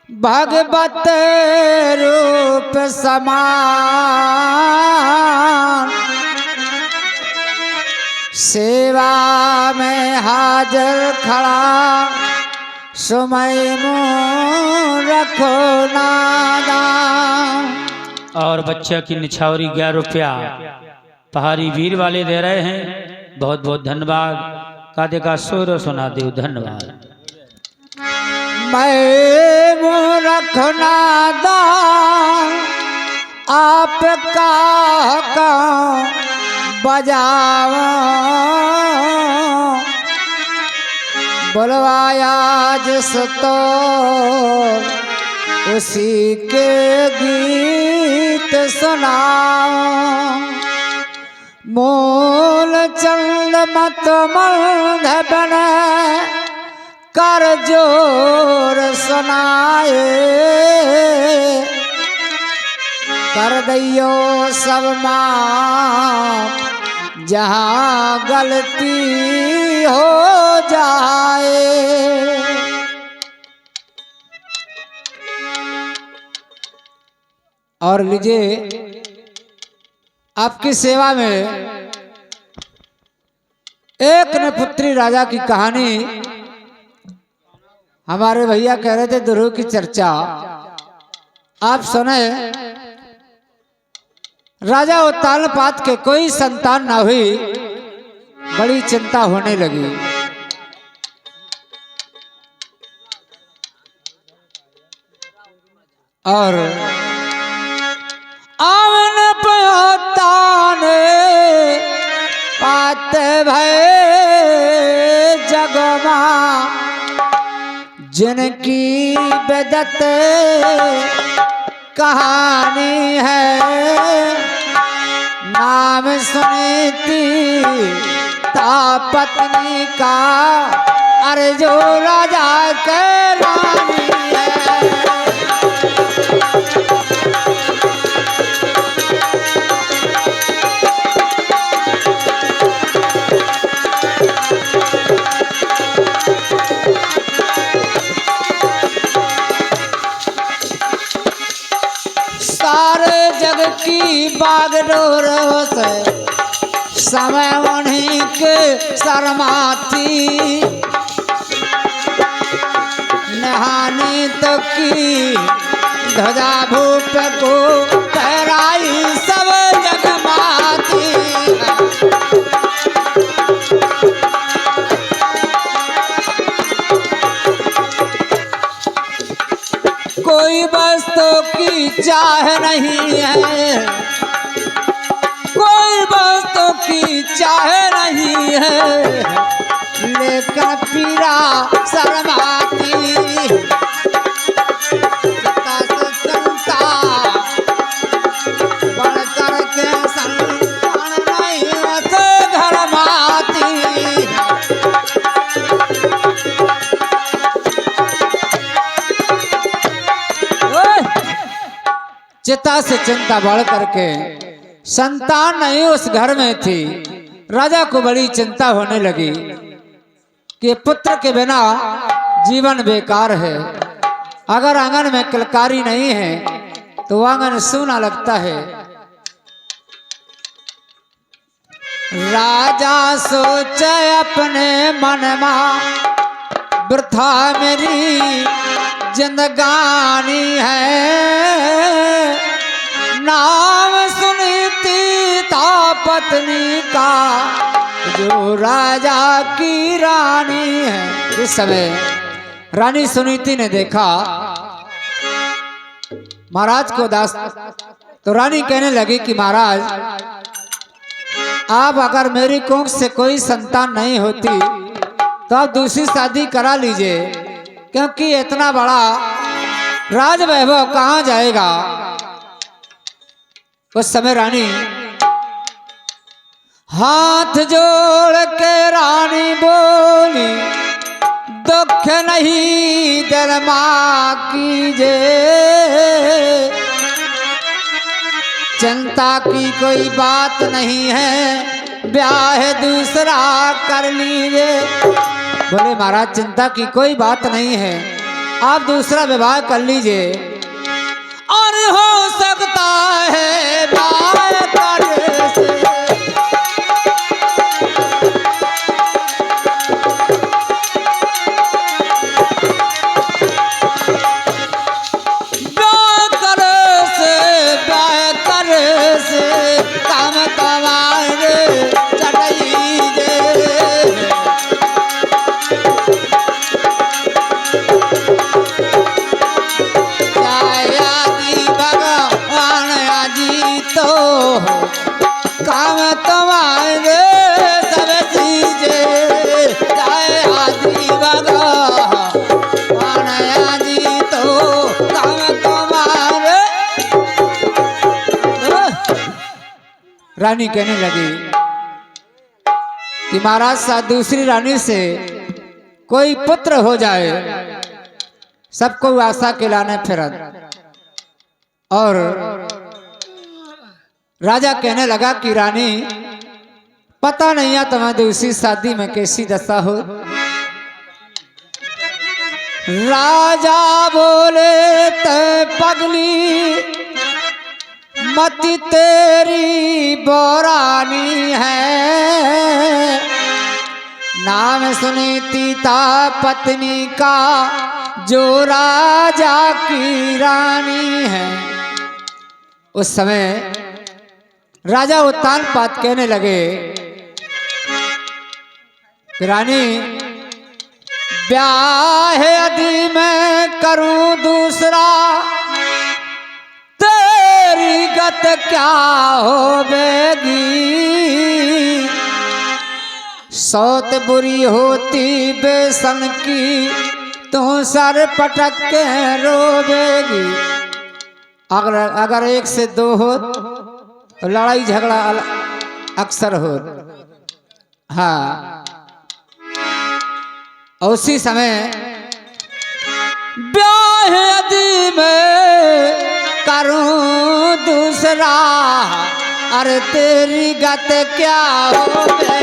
भगवत रूप समान, सेवा में हाजिर खड़ा, सुमय मुँह रखो नादान। और बच्चे की निछावरी 11 रुपया पहाड़ी वीर वाले दे रहे हैं। बहुत बहुत धन्यवाद। कादे का सोर सुना दे, धन्यवाद। मैं मुँह रखना दान, आपका बजाओ, बुलवाया जिस तो उसी के गीत सुनाओ। मूल चंद मत मल्ध बने, कर जोर सुनाए, कर दैयो सब माफ जहाँ गलती हो जाए। और लीजिए आपकी सेवा में एक नपुत्री राजा की कहानी। हमारे भैया कह रहे थे दुरू की चर्चा आप सुने। राजा उत्तालपाद के कोई संतान ना हुई, बड़ी चिंता होने लगी। और आवन पयोताने पाते भय जगमा, जिनकी बेदत कहानी है, नाम सुनीति ता पत्नी का, अरे जो राजा के रानी है। सारे जग की बागडोर से समय उन्हीं के शर्माती, नहाने तो की ध्वजा भूप को फहराई, सब जगमाती। कोई वस्तु की चाह नहीं है, कोई वस्तु की चाह नहीं है, लेकर पीरा शर्माती। चिंता से चिंता बढ़कर के संतान नहीं होते घर माती। चिता से चिंता बढ़ करके संतान नहीं उस घर में थी। राजा को बड़ी चिंता होने लगी कि पुत्र के बिना जीवन बेकार है। अगर आंगन में किलकारी नहीं है तो आंगन सूना लगता है। राजा सोचे अपने मन में, वृथा मेरी जिंदगानी है, नाम सुनीति ता पत्नी का, जो राजा की रानी है। इस समय रानी सुनीति ने देखा महाराज को दास, तो रानी कहने लगी कि महाराज आप अगर मेरी कोख से कोई संतान नहीं होती तो आप दूसरी शादी करा लीजिए, क्योंकि इतना बड़ा राज वैभव कहाँ जाएगा। उस समय रानी हाथ जोड़ के रानी बोली, दुख नहीं दिल मां कीजे, चिंता की कोई बात नहीं है, ब्याह दूसरा कर लीजिए। बोले महाराज चिंता की कोई बात नहीं है, आप दूसरा विवाह कर लीजिए और हो सकता है बाय करने से काम कमाए चटई जे आदि भगवान आजी तो काम तुम्हारे सब चीजे चाहे आदि भगवान आजी तो काम तुम्हारे। रानी कहने लगी कि महाराज साथ दूसरी रानी से कोई पुत्र हो जाए, सबको आशा के लाने फिरत। और राजा कहने लगा कि रानी पता नहीं है तुम्हें दूसरी शादी में कैसी दशा हो। राजा बोले ते पगली मति तेरी बोरानी है, नाम सुनी तीता पत्नी का जो राजा की रानी है। उस समय राजा उत्तान पात कहने लगे कि रानी ब्याह यदि मैं करूं दूसरा तेरी गत क्या होवेगी, सौत बुरी होती बेसन की तू सर पटक के रोवेगी। अगर एक से दो हो तो लड़ाई झगड़ा अक्सर हो। हाँ, उसी समय ब्याह यदि मैं करूं दूसरा अरे तेरी गत क्या होगी।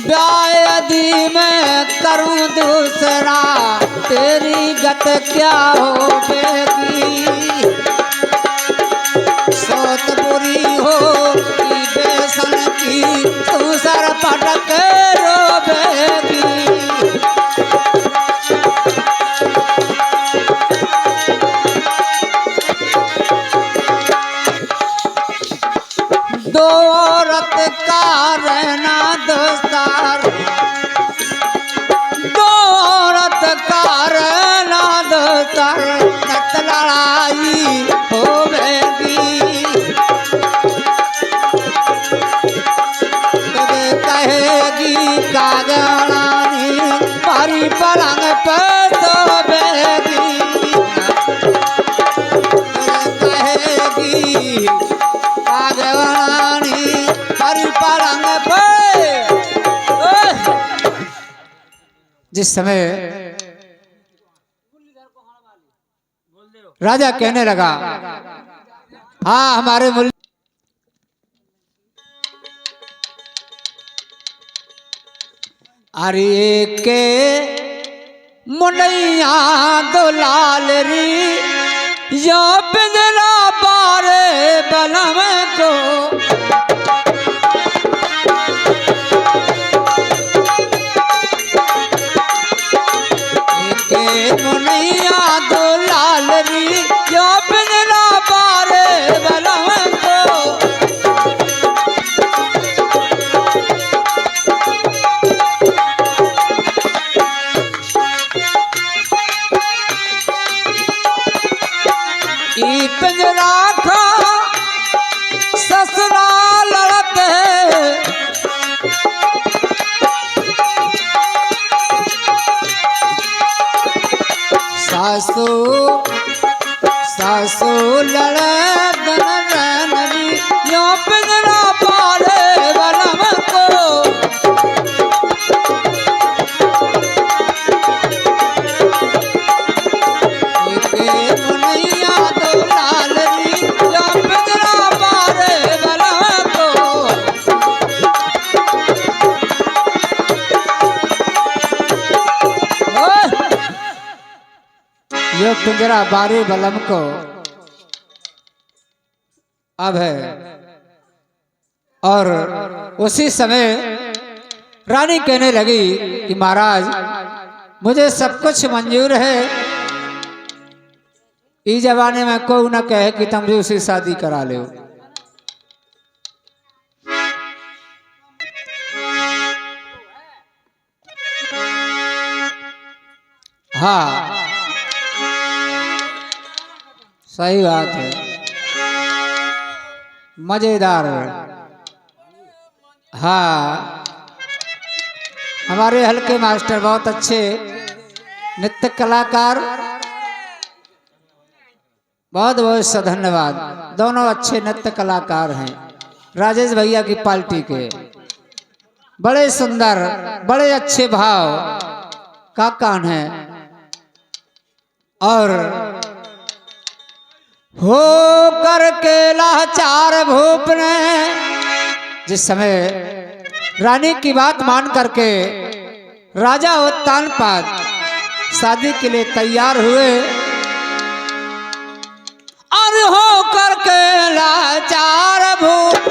यदि मैं करूं दूसरा तेरी गत क्या होगी, सोत बुरी हो कि बेसन की तू सर पटक रोवेगी। दो औरत का रहना दोस्तार, दो औरत का रहना दोस्तार नत लड़ाई होवेगी। तबे कहेगी कागरानी पारी पलंग पर सोवेगी, कहेगी कागरानी पारी पलंग पर। जिस समय राजा कहने लगा हाँ हमारे मुल्क अरे के मुनैया दो लाल री यो पिंजरा बारे बलम को, मुनैया दो लाल री जो पिंजरा बारे बलम को। ई पिंजरा खा ससुरा लड़ते सासू सासू लड़न नबी यो पिंजरा पारे बलम को। पिंजरा बारे बलम को अब है। और उसी समय रानी कहने लगी कि महाराज मुझे सब कुछ मंजूर है, इस जमाने में कोई न कहे कि तुम जो उसे शादी करा ले। हाँ सही बात है, मजेदार। हाँ हमारे हल्के मास्टर बहुत अच्छे नृत्य कलाकार, बहुत बहुत सा धन्यवाद। दोनों अच्छे नृत्य कलाकार हैं, राजेश भैया की पार्टी के, बड़े सुंदर बड़े अच्छे भाव का कान है। और हो करके लाचार भूप ने जिस समय रानी की बात मान करके राजा उत्तानपाद शादी के लिए तैयार हुए। और हो करके लाचार भूप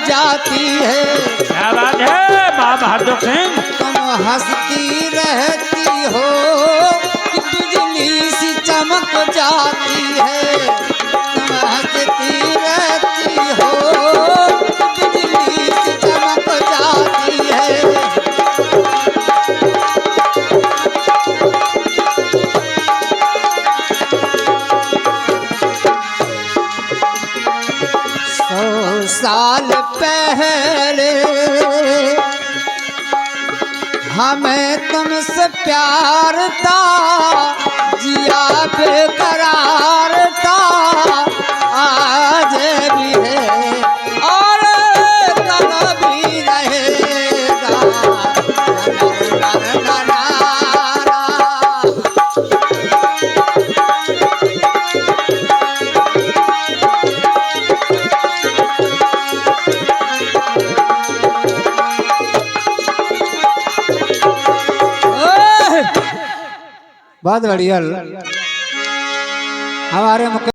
जाती है। क्या बात है बाबा बहादुर सिंह, तुम हंसती रहती हो कि बिजली सी चमक जाती है। तुम हंसती रहती हो कि बिजली सी चमक जाती है। साल पहले हमें तुमसे प्यार था, जिया बेकरार था, आज भी है और कल भी रहेगा। बहुत बढ़िया हमारे मुख्य